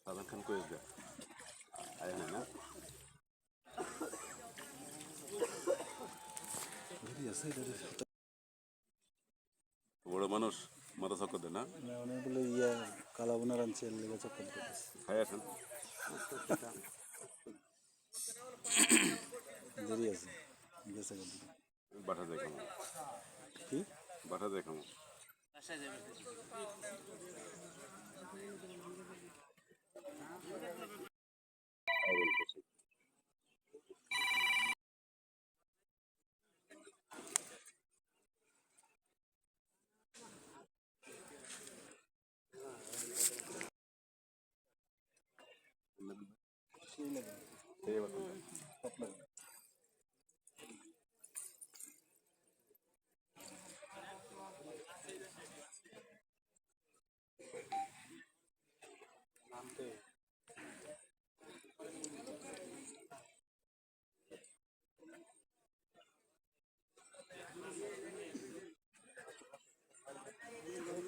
সাদান খান কই আছে আয় না না বড় মানুষ মাথা চক্কর দেয় না অনেকগুলো কালা বোনার আনছে লেগে চক্কর দিতেছে খাই আসেন দেরি আছে গেছে বাটা দেয় খামো কি বাটা দেয় খামো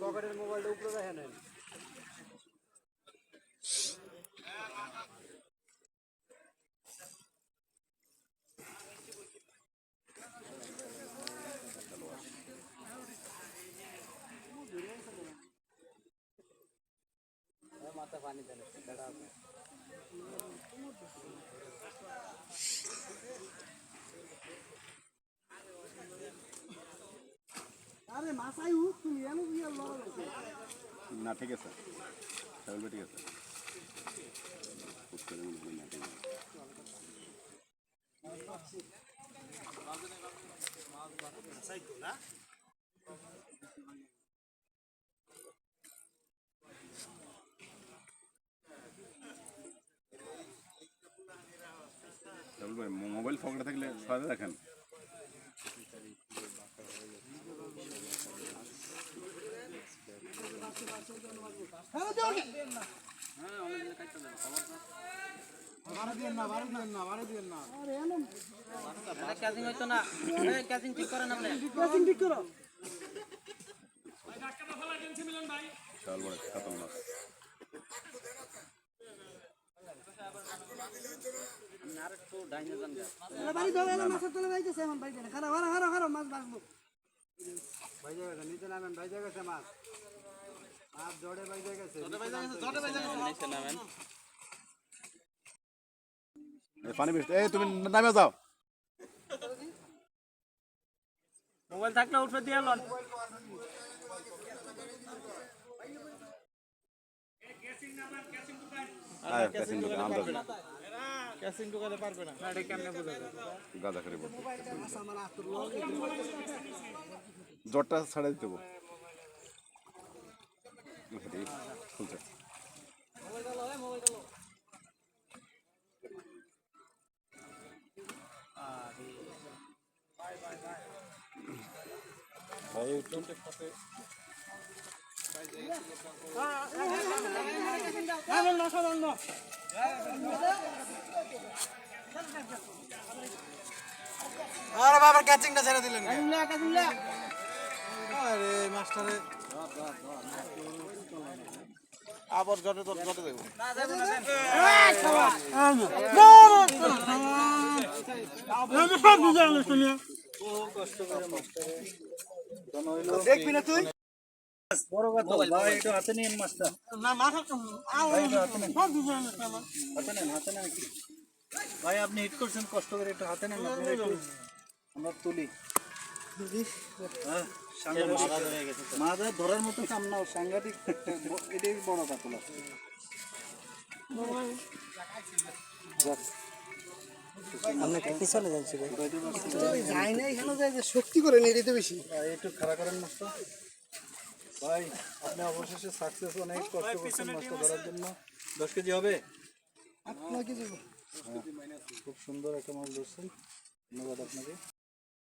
পকেটের মোবাইলটা উপরে রাখেন মাথা পানি দেন আরে মাথায় উঠ তুমি এমন কি না ঠিক আছে তাহলে ঠিক আছে মোবাইল পকেটে থাকলে সাথে রাখেন চাল বড় খাতম মাছ নিচে নামেন ভাই গেছে মাছ মাছ জড়ে ভাই গেছে পানি বেশ এই তুমি নামে যাও মোবাইল থাকলে উঠে দিয়ে লন ক্যাসিং ঢুকাতে পারবে না এটা কেমনে বোঝা যায় গাদা করে বলতে জটটা ছাড়া দিতে বল খুলছে আরে বাবা ক্যাচিংটা ছেড়ে দিলেন আরে মাস্টারে আবার জটে দেব দেখবি না তুই বড় কথা ভাই একটু হাতে নিন মাছটা না মাথা হাতে নেন কি ভাই আপনি হিট করছেন কষ্ট করে একটু হাতে নেন আমরা তুলি মাছ ধরার মতো কাম না সাংঘাতিক এটাই বড় কাতলা পিছনে যাচ্ছি যাই না এখানে যাই যে শক্তি করে নিয়ে যেতে বেশি একটু খাড়া করেন মাছটা ভাই আপনি অবশেষে সাকসেস অনেক কষ্ট করছেন মাছটা ধরার জন্য 10 কেজি হবে 8 কেজি খুব সুন্দর একটা মাছ ধরছেন ধন্যবাদ আপনাকে